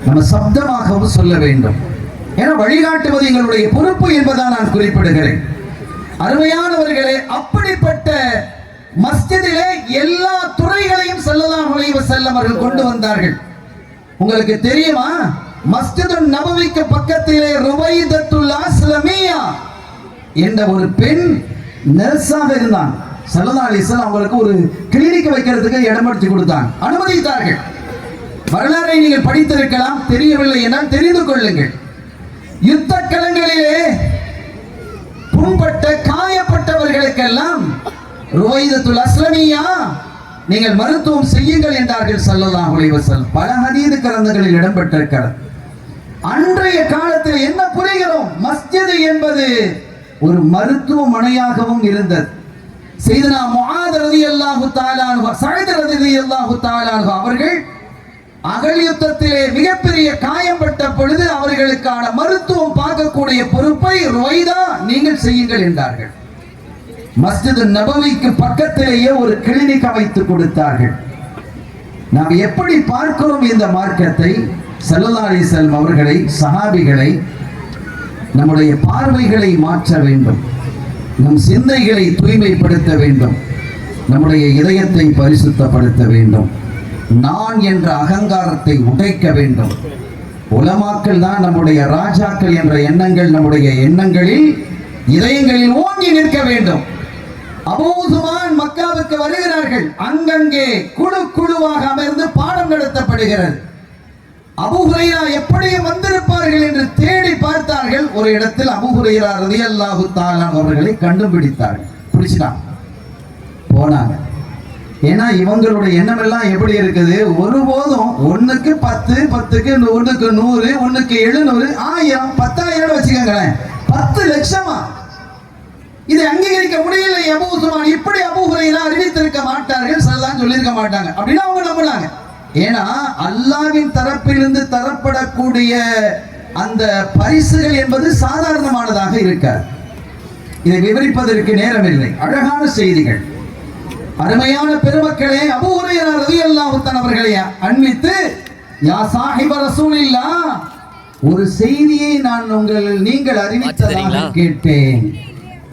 நம்ம சப்தமாகவும் சொல்ல வேண்டும். ஏன்னா வழிகாட்டுவது எங்களுடைய பொறுப்பு என்பதால் நான் குறிப்பிடுகிறேன். அருமையானவர்களே, அப்படிப்பட்ட மஸ்ஜிதிலே எல்லா துறைகளையும் ஸல்லல்லாஹு அலைஹி வஸல்லம் அவர்கள் கொண்டு வந்தார்கள். உங்களுக்கு தெரியுமா? மஸ்ஜிதுன் நபவிக்கு பக்கத்திலே ருவைதத்துல் அஸ்லமியா என்ற ஒரு பெண் நர்ஸாக இருந்தான். ஸல்லல்லாஹு அலைஹி வஸல்லம் அவங்களுக்கு ஒரு கிளினிக் வைக்கிறதுக்கு இடமளித்து கொடுத்தாங்க, அனுமதித்தார்கள். வரலாறை நீங்கள் படித்திருக்கலாம், தெரியவில்லை என்றால் தெரிந்து கொள்ளுங்கள். யுத்த களங்களிலே புண்பட்ட காயப்பட்டவர்களுக்கெல்லாம் ருவைதத்துல் அஸ்லமியா நீங்கள் மருத்துவம் செய்யுங்கள் என்றார்கள் ஸல்லல்லாஹு அலைஹி வஸல்லம். பல ஹதீஸ் கிரந்தங்களில் இடம்பெற்றிருக்கிறது. அன்றைய காலத்தில் என்ன புரிகிறோம்? மஸ்ஜித் என்பது ஒரு மருத்துவமனையாகவும் இருந்தது. சையதுனா முஆத் ரலியல்லாஹு தஆலா அன்ஹு, ஸஅத் ரலியல்லாஹு தஆலா அன்ஹு அவர்கள் அகல் யுத்தத்திலே மிகப்பெரிய காயப்பட்ட பொழுது அவர்களுக்கான மருத்துவம் பார்க்கக்கூடிய பொறுப்பை ருவைதா நீங்கள் செய்யுங்கள் என்றார்கள். மஸ்ஜித் நபவிக்கு பக்கத்திலேயே ஒரு கிளினிக் அமைத்து கொடுத்தார்கள். நாம் எப்படி பார்க்கிறோம் இந்த மார்க்கத்தை? ஸல்லல்லாஹு அலைஹி வஸல்லம் அவர்களை, சஹாபிகளை, நம்முடைய பார்வைகளை மாற்ற வேண்டும், நம் சிந்தைகளை தூய்மைப்படுத்த வேண்டும், நம்முடைய இதயத்தை பரிசுத்தப்படுத்த வேண்டும், நான் என்ற அகங்காரத்தை உடைக்க வேண்டும். உலமாக்கள் தான் நம்முடைய ராஜாக்கள் என்ற எண்ணங்கள் நம்முடைய எண்ணங்களில், இதயங்களில் ஓங்கி நிற்க வேண்டும். அபூ உஸ்மான் மக்காவுக்கு வருகிறார்கள். அங்கங்கே குழு குழுவாக அமர்ந்து பாடம் நடத்தப்படுகிறது. அபூ ஹுரைரா எப்படியும் வந்திருப்பார்கள் என்று தேடி பார்த்தார்கள். ஒரு இடத்தில் அபூ ஹுரைரா ரலியல்லாஹு தஆலா அவர்களை கண்டுபிடித்தார்கள். பிடிச்சிட்டாங்க, போனாங்க. ஏன்னா இவங்களுடைய எண்ணம் எல்லாம் எப்படி இருக்குது? ஒருபோதும் 1க்கு 10, 10க்கு 1க்கு 100, 1க்கு 700, 1000, 10,000 வச்சுக்கோங்களேன், 10 லட்சமா? இதை அங்கீகரிக்க முடியல. அபூ உஸ்மான் இப்படி அபூ ஹுரைரா அறிவித்திருக்க மாட்டார்கள், ஸல்லல்லாஹு சொல்லியிருக்க மாட்டாங்க அப்படின்னு அவங்க நம்பினாங்க. ஏன்னா அல்லாஹ்வின் தரப்பிலிருந்து தரப்படக்கூடிய அந்த பரிசுகள் என்பது சாதாரணமானதாக இருக்காது. இதை விவரிப்பதற்கு நேரமில்லை. அழகான செய்திகள். அருமையான பெருமக்களே, அபூ ஹுரைரா ரலியல்லாஹு தஆலா அவர்களை அன்பித்து, யா சாஹிப ரசூலில்லாஹ், ஒரு செய்தியை நான் நீங்கள் அறிவித்ததாக கேட்டேன்,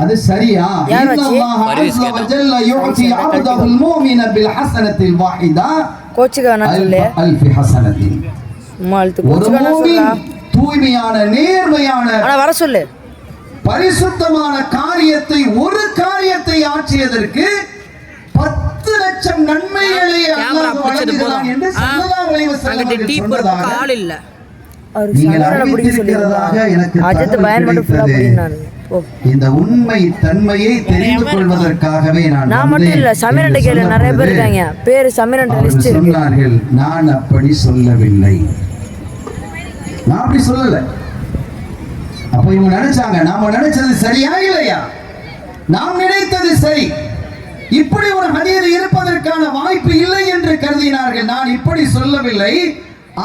அது சரியா? இன்னல்லாஹ அஸ்ஸ வ ஜல்ல யுஅதி அப்தஹுல் முஃமின பில் ஹஸனத்தில் வாஹிதா அல்ஃபி ஹஸனத்தின். ஒரு முஃமின் தூய்மையான, நேர்மையான, வர சொல்லு, பரிசுத்தமான காரியத்தை, ஒரு காரியத்தை ஆற்றியதற்கு 10 லட்சம் நன்மைகளை அல்லாஹ் வழங்குகிறான் என்று ஸல்லல்லாஹு அலைஹி வஸல்லம் சொன்னதாக நீங்கள் அறிவித்திருக்கிறதாக எனக்கு தகவல். இந்த உண்மை தன்மையை தெரிந்து கொள்வதற்காகவே நான் மட்டும் இல்ல, சமீரன் கேளு, நிறைய பேர் இருக்காங்க, பேரு சமீரன் லிஸ்ட் இருக்கு. சொன்னார்கள், நான் அப்படி சொல்லவில்லை, நான் அப்படி சொல்லல. அப்ப இவங்க நினைச்சாங்க நாம நினைச்சது சரியா இல்லையா? நாம் நினைத்தது சரி, இப்படி ஒரு ஹதீஸ் இருப்பதற்கான வாய்ப்பு இல்லை என்று கருதினார்கள். நான் இப்படி சொல்லவில்லை,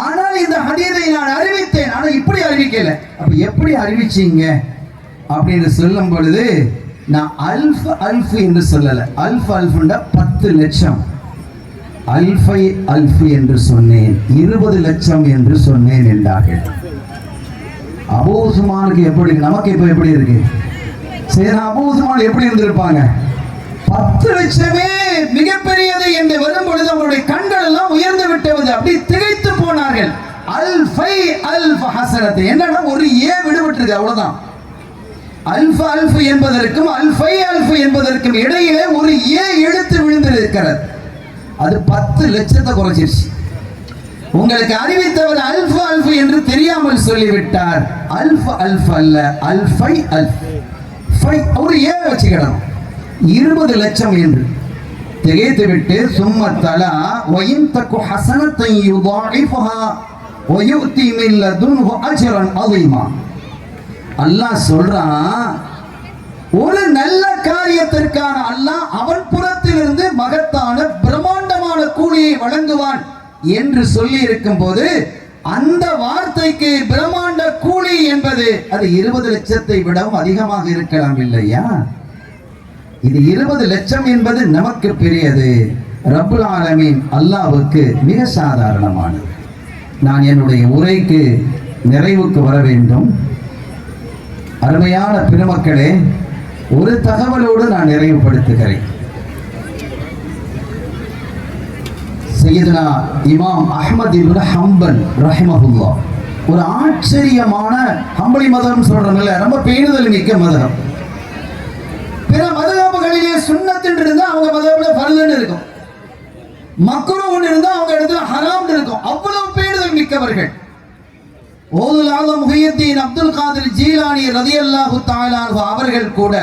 ஆனால் இந்த ஹதீஸை நான் அறிவித்தேன், ஆனா இப்படி அறிவிக்கல. அப்ப எப்படி அறிவிச்சீங்க அப்படின்னு சொல்லும் பொழுது, நான் அல்ஃப் அல்ஃப் என்று சொல்லல. அல்ஃப் அல்ஃப்னா 10 லட்சம், அல்ஃபை அல்ஃப் என்று சொன்னேன், 20 லட்சம் என்று சொன்னேன் என்றார்கள். அபூ உஸ்மானுக்கு எப்படி, நமக்கு இப்ப எப்படி இருக்கு? சரி, அபூ உஸ்மான் எப்படி இருந்திருப்பாங்க? 10 லட்சமே மிகப்பெரியது என்று வரும் பொழுது அவருடைய கண்கள் எல்லாம் உயர்ந்து விட்டது. அப்படி திகைத்து போனார்கள். அல்ஃபை அல்ஃப் ஹஸனத், என்னன்னா ஒரு ஏ விடுபட்டிருக்கு, அவ்வளவுதான். அல்ஃப் அல்ஃப் என்பதற்கும் அல்ஃபை அல்ஃப் என்பதற்கும் இடையிலே ஒரு ஏ எழுத்து விழுந்திருக்கிறது. அது 10 லட்சத்தை குறைச்சிருச்சு. உங்களுக்கு அறிவித்தவர் அல்ஃப் அல்ஃப் என்று தெரியாமல் சொல்லிவிட்டார். அல்ஃப் அல்ஃப் அல்ல, அல்ஃபை அல்ஃப். ஒரு ஏ வச்சுக்கிடணும், 20 லட்சம் என்று திகைத்து விட்டு சும்ம தலா வயின் தகு ஹஸனத்தை யுதாஇஃபஹா வயுத்தி மின் லதுன்ஹு அஜ்ரன் அஸீமா. அல்லாஹ் சொல்றான், ஒரு நல்ல காரியத்திற்கான அல்லாஹ் அவன் புறத்திலிருந்து மகத்தான பிரம்மாண்டமான கூலியை வழங்குவான் என்று சொல்லி இருக்கும் போது, அந்த வார்த்தைக்கு பிரம்மாண்ட கூலி என்பது அது 20 லட்சத்தை விடவும் அதிகமாக இருக்கலாம் இல்லையா? இது 20 லட்சம் என்பது நமக்கு பெரியது, ரப்புல் ஆலமீன் அல்லாஹ்வுக்கு மிக சாதாரணமானது. நான் என்னுடைய உரைக்கு நிறைவுக்கு வர வேண்டும். அருமையான பெருமக்களே, ஒரு தகவலோடு நான் நிறைவுபடுத்துகிறேன். சையதுனா இமாம் அஹ்மத் இப்னு ஹம்பல் ரஹிமஹுல்லாஹ் ஒரு ஆச்சரியமான ஹம்பலி மதம் சொல்றோம்ல, ரொம்ப பேணுதல் மிக்க மதம். பிற மதகபுகளிலே சுன்னத்து இருந்தா அவங்க மதகுல ஃபர்துன்னு இருக்கும், மக்ரூஹ் இருந்தா அவங்க இடத்துல ஹராம் இருக்கும். அவ்வளவு பேணுதல் மிக்கவர்கள். ஓதுல் ஆலம் முஹியுத்தீன் அப்துல் காதிர் ஜீலானி ரலியல்லாஹு தஆலா அன்ஹு அவர்கள் கூட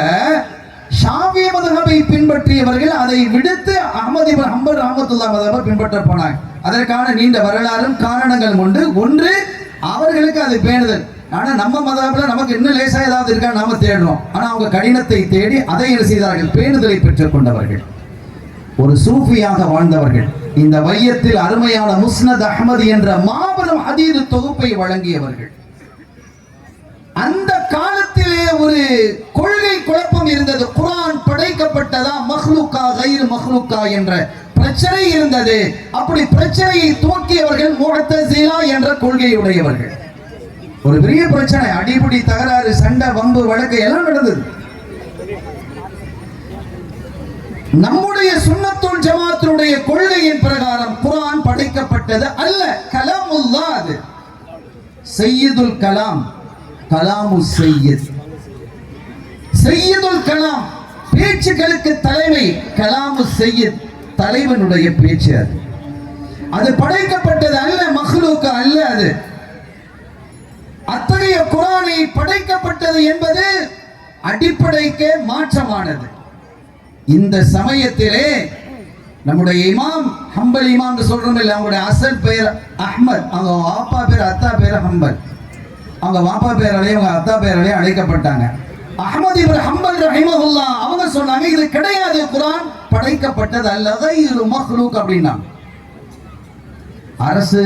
ஷாஃபிஈ மதஹபை பின்பற்றியவர்கள். அதை விடுத்து அஹ்மத் இப்னு ஹம்பல் ரஹ்மத்துல்லாஹி மதஹபை பின்பற்ற போனாங்க. அதற்கான நீண்ட வரலாறும் காரணங்கள் உண்டு. ஒன்று, அவர்களுக்கு அது பேணுதல். ஆனா நம்ம மதஹப்ல நமக்கு இன்னும் லேசா ஏதாவது இருக்கா நாம தேடுறோம். ஆனா அவங்க கடினத்தை தேடி அதை என்ன செய்தார்கள்? பேணுதலை பெற்றுக் கொண்டவர்கள், ஒரு சூஃபியாக வாழ்ந்தவர்கள். இந்த வையத்தில் அருமையான முஸ்னத் அஹ்மத் என்ற மாபெரும் ஹதீஸ் தொகுப்பை வழங்கியவர்கள். அந்த காலத்திலே ஒரு கொள்கை குழப்பம் இருந்தது. குர்ஆன் படைக்கப்பட்டதா மஹ்லூக்கா கைர் மஹ்லூக்கா என்ற பிரச்சனை இருந்தது. அப்படி பிரச்சனையை துவக்கியவர்கள் முஅத்தஸிலா என்ற கொள்கையுடையவர்கள். ஒரு பெரிய பிரச்சனை, அடிபடி தகராறு, சண்டை, வம்பு, வழக்கு எல்லாம் நடந்தது. நம்முடைய சுன்னத்துல் ஜமாத்துடைய கொள்கையின் பிரகாரம் குர்ஆன் படைக்கப்பட்டது அல்ல, கலாமுல்லாஹ். அது சையதுல் கலாம், கலாமு சையத், சையதுல் கலாம், பேச்சுகளுக்கு தலைமை. கலாமு சையத், தலைவனுடைய பேச்சு. அது படைக்கப்பட்டது அல்ல, மஹ்லூக் அல்ல. அது அத்தகைய குர்ஆனை படைக்கப்பட்டது என்பது அடிப்படைக்கு மாற்றமானது. இந்த சமயத்திலே நம்முடைய இமாம் ஹம்பல் இமாம் சொல்றோம் இல்லை, அவங்களுடைய அசல் பெயர் அஹ்மத், அவங்க வாப்பா பேர் அத்தா பேர் ஹம்பல். அவங்க வாப்பா பேராலையும் அவங்க அத்தா பேராலையும் அழைக்கப்பட்டாங்க. அஹ்மத் இப்னு ஹம்பல் ரஹிமஹுல்லாஹ் அவங்க சொன்னாங்க, இது கிடையாது, குர்ஆன் படைக்கப்பட்டது அல்ல, கைரு மஹ்லூக் அப்படின்னா. அரசு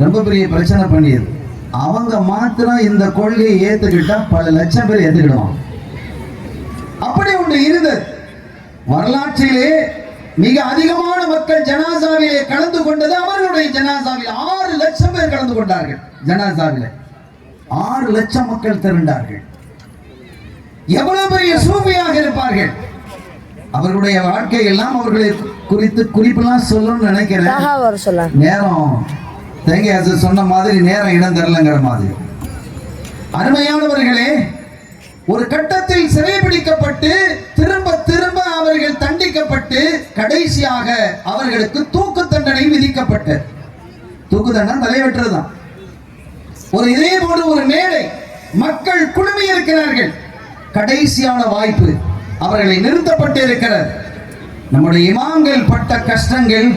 ரொம்ப பெரிய பிரச்சனை பண்ணியது. அவங்க மாத்திரம் இந்த கொள்கையை ஏத்துக்கிட்டா பல லட்சம் பேர் ஏத்துக்கிடுவான். அப்படி ஒன்று இருந்தது. வரலாற்றிலே மிக அதிகமான மக்கள் ஜனாசாவிலே கலந்து கொண்டது அவர்களுடைய ஜனாசாவில் 6 லட்சம் பேர் கலந்து கொண்டார்கள். ஜனாசாவிலே 6 லட்சம் மக்கள் திரண்டார்கள். எவ்வளவு பெரிய சூஃபியாக இருப்பார்கள். அவர்களுடைய வாழ்க்கை எல்லாம் அவர்களை குறித்து குறிப்பெல்லாம் சொல்லணும்னு நினைக்கிறேன். நேரம் தேங்காய் சொன்ன மாதிரி நேரம் இடம் தரலங்கிற மாதிரி. அருமையானவர்களே, ஒரு கட்டத்தில் சிறைபிடிக்கப்பட்டு திரும்ப திரும்ப அவர்கள் தண்டிக்கப்பட்டு கடைசியாக அவர்களுக்கு தூக்கு தண்டனை விதிக்கப்பட்டது. தூக்கு தண்டனை தலைவெட்டுறதுதான். ஒரு இதே போன்ற ஒரு மேடை, மக்கள் குழுமி இருக்கிறார்கள். கடைசியான வாய்ப்பு, அவர்களை நிறுத்தப்பட்டு இருக்கிறார். நம்முடைய இமாம்கள் பட்ட கஷ்டங்கள்,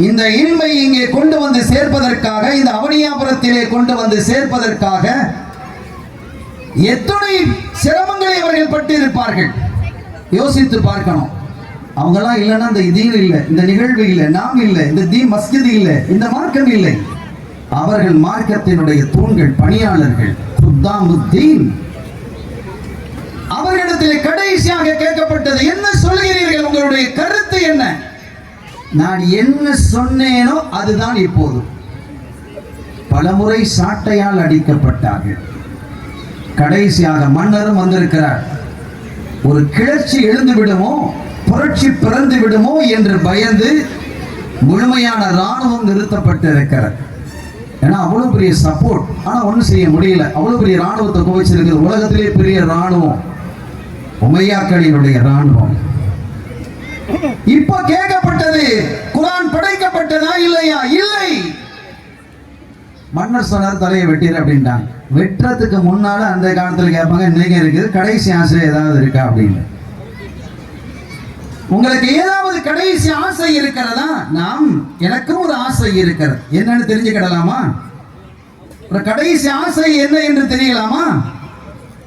இந்த இல்மை இங்கே கொண்டு வந்து சேர்ப்பதற்காக, இந்த அவனியாபுரத்திலே கொண்டு வந்து சேர்ப்பதற்காக எத்தனை சிரமங்களை அவர்கள் பட்டிருப்பார்கள். யோசித்து பார்க்கணும். அவங்கெல்லாம் இல்லைன்னா இந்த இதீன் இல்லை, இந்த நிகழ்வு இல்லை, நாம் இல்லை, இந்த மஸ்ஜித் இல்லை, இந்த மார்க்கம் இல்லை. அவர்கள் மார்க்கத்தினுடைய தூண்கள், பணியாளர்கள், குத்தாமுத்தீன். அவர்களிடத்தில் கடைசியாக கேட்கப்பட்டது, என்ன சொல்கிறீர்கள், உங்களுடைய கருத்து என்ன? நான் என்ன சொன்னேனோ அதுதான் இப்போது. பலமுறை சாட்டையால் அடிக்கப்பட்டார்கள். கடைசியாக மன்னரும் வந்திருக்கிறார். ஒரு கிளர்ச்சி எழுந்து விடுமோ, புரட்சி பிறந்து விடுமோ என்று பயந்து முழுமையான இராணுவம் நிறுத்தப்பட்டு இருக்கிறது. ஏன்னா அவ்வளவு பெரிய சப்போர்ட், ஆனா ஒன்றும் செய்ய முடியல. அவ்வளவு பெரிய இராணுவத்தை குவிச்சிருக்கு. உலகத்திலே பெரிய இராணுவம் உமையாக்களினுடைய இராணுவம். இப்ப கேட்கப்பட்டது, குர்ஆன் படைக்கப்பட்டதா இல்லையா? இல்லை. மன்னர் சொன்னார் தலையை வெட்டிடு அப்படின்ட்டாங்க. வெட்டுறதுக்கு முன்னால அந்த காலத்துல கேட்பாங்க, இன்னைக்கு இருக்குது, கடைசி ஆசை ஏதாவது இருக்கா அப்படின்னு. உங்களுக்கு ஏதாவது கடைசி ஆசை இருக்கிறதா? எனக்கும் ஒரு ஆசை இருக்கிறது. என்னன்னு தெரிஞ்சுக்கிடலாமா? ஒரு கடைசி ஆசை என்ன என்று தெரியலாமா?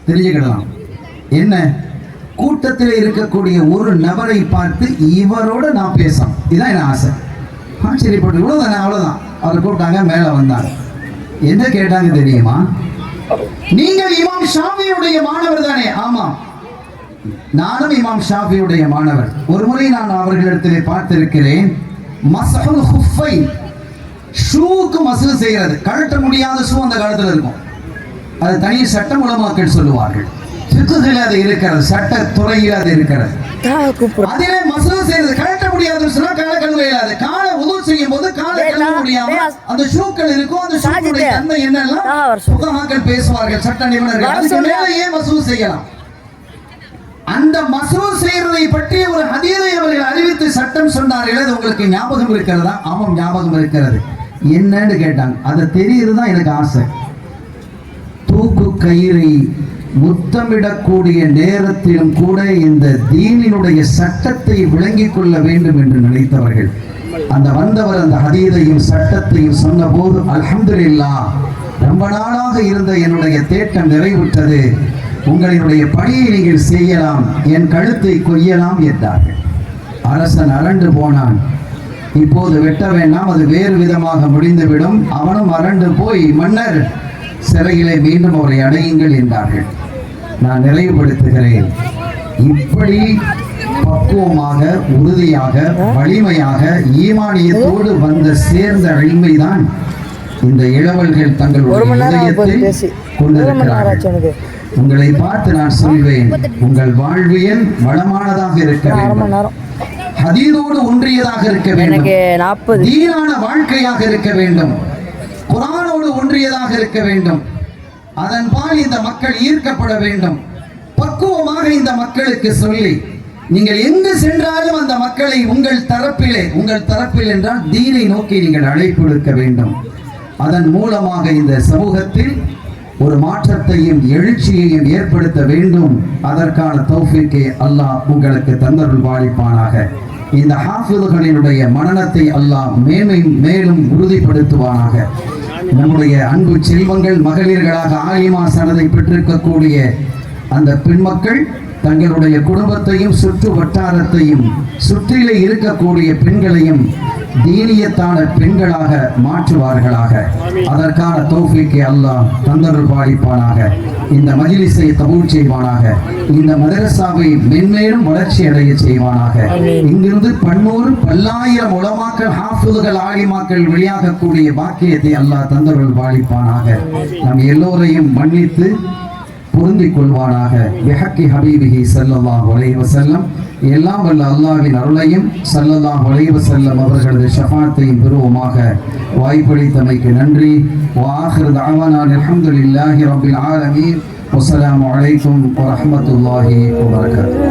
தெரிஞ்சுக்கிடலாம். என்ன? கூட்டத்தில் இருக்கக்கூடிய ஒரு நபரை பார்த்து இவரோட நான் பேசணும், இதுதான் என் ஆசை. ஆச்சரியப்பட்டு இவ்வளவுதானே, அவ்வளவுதான். அவர் கூப்பிட்டாங்க, மேல வந்தாங்க. என்ன கேட்டாங்க தெரியுமா? நீங்கள் இமாம் ஷாஃபியுடைய மாணவர் தானே? ஆமாம், நானும் இமாம் ஷாஃபியுடைய மாணவர். ஒரு முறை நான் அவர்களிடத்திலே பார்த்திருக்கிறேன். மஸ்ஹுல் ஹுஃபை, ஷூக்கு மஸ்ஹு செய்கிறது. கழட்ட முடியாத ஷூ அந்த காலத்தில் இருக்கும். அது தனி சட்டம் உலமாக்கள் சொல்லுவார்கள். ஃபிக்ஹில் அது இருக்கிறது, சட்ட துறையில் அது இருக்கிறது. அதிலே மஸ்ஹு செய்கிறது. கழட்ட முடியாதுன்னு சொன்னா காலை கழுவ இயலாது. காலை உது செய்யும் போது காலை கழுவ முடியாம அந்த ஷூக்கள் இருக்கும். அந்த ஷூக்களுடைய தன்மை என்னெல்லாம் ஃபுகஹாக்கள் பேசுவார்கள், சட்ட நிபுணர்கள். அதுக்கு மேலேயே மஸ்ஹு செய்யலாம். அந்த மஸ்ஹு செய்யறதை பற்றி ஒரு ஹதீஸை அவர்கள் அறிவித்து சட்டம் சொன்னார்கள். அது உங்களுக்கு ஞாபகம் இருக்கிறதா? ஆமாம், ஞாபகம் இருக்கிறது. என்னன்னு கேட்டாங்க. அதை தெரியுதுதான் எனக்கு ஆசை. தூக்கு கயிறை முத்தமிடக்கூடிய நேரத்திலும் கூட இந்த தீனினுடைய சட்டத்தை விளங்கிக் கொள்ள வேண்டும் என்று நினைத்தவர்கள். அந்த வந்தவர் அந்த ஹதீஸையும் சட்டத்தையும் சொன்ன போது, அல்ஹம்துலில்லாஹ், ரொம்ப நாளாக இருந்த என்னுடைய தேட்டம் நிறைவுற்றது. உங்களினுடைய பணியை நீங்கள் செய்யலாம், என் கழுத்தை கொய்யலாம் என்றார்கள். அரசன் அரண்டு போனான். இப்போது வெட்ட வேண்டாம், அது வேறு விதமாக முடிந்துவிடும். அவனும் அரண்டு போய், மன்னர் சிறையிலே மீண்டும் அவரை அடையுங்கள் என்றார்கள். நான் நிறைவுபடுத்துகிறேன். இப்படி பக்குவமாக, உறுதியாக, வலிமையாக, ஈமானியத்தோடு வந்து சேர்ந்த இல்மைதான் இந்த இளவல்கள் தங்களுடைய இதயத்தில் கொண்டிருக்கிறார்கள். உங்களை பார்த்து நான் சொல்வேன், உங்கள் வாழ்வியல் வளமானதாக இருக்க வேண்டும், ஹதீஸோடு ஒன்றியதாக இருக்க வேண்டும், தீனான வாழ்க்கையாக இருக்க வேண்டும், குர்ஆனோடு ஒன்றியதாக இருக்க வேண்டும். அதன்பால் இந்த மக்கள் ஈர்க்கப்பட வேண்டும். பக்குவமாக இந்த மக்களுக்கு சொல்லி நீங்கள் எங்கு சென்றாலும் அந்த மக்களை உங்கள் தரப்பில் என்றால் தீனை நோக்கி நீங்கள் அழைப்பு விடுக்க வேண்டும். அதன் மூலமாக இந்த சமூகத்தில் ஒரு மாற்றத்தையும் எழுச்சியையும் ஏற்படுத்த வேண்டும். அதற்கான தௌஃபீக்கை அல்லாஹ் உங்களுக்கு தந்தருள் பாலிப்பானாக. இந்த ஹாஃபிதுகளினுடைய மனனத்தை அல்லாஹ் மேலும் உறுதிப்படுத்துவானாக. நம்முடைய அன்பு செல்வங்கள் மகளிர்களாக ஆலிமா சனதை பெற்றிருக்கக்கூடிய அந்த பெண்மக்கள் தங்களுடைய குடும்பத்தையும் சுற்று வட்டாரத்தையும் சுற்றிலே இருக்கக்கூடிய பெண்களையும் தீனியத்தான பெண்களாக மாற்றுவார்களாக. அதற்கான தௌஃபீக்கை அல்லாஹ் தந்தருள் பாலிப்பானாக. இந்த மஜ்லிஸை கபூல் செய்வானாக. இந்த மதரசாவை மென்மேலும் வளர்ச்சி அடைய செய்வானாக. இங்கிருந்து பல்லாயிரம் உலமாக்கள், ஹாஃபிதுகள், ஆலிமாக்கள் வெளியாகக்கூடிய பாக்கியத்தை அல்லாஹ் தந்தருள் பாலிப்பானாக. நம் எல்லோரையும் மன்னித்து பொருந்திக் கொள்வானாக. பிஹக்கி ஹபீபிஹி ஸல்லல்லாஹு அலைஹி வஸல்லம். எல்லாம் வல்ல அல்லாஹ்வின் அருளையும் ஸல்லல்லாஹு அலைஹி வஸல்லம் அவர்களது ஷஃபாஅத்தையும் பெறுவோமாக. வாய்ப்பளித்தமைக்கு நன்றி. வஆகிரு தஅவானா அல்ஹம்துலில்லாஹி ரப்பில் ஆலமீன். வஸ்ஸலாமு அலைக்கும் வரஹ்மத்துல்லாஹி வபரகாத்துஹு.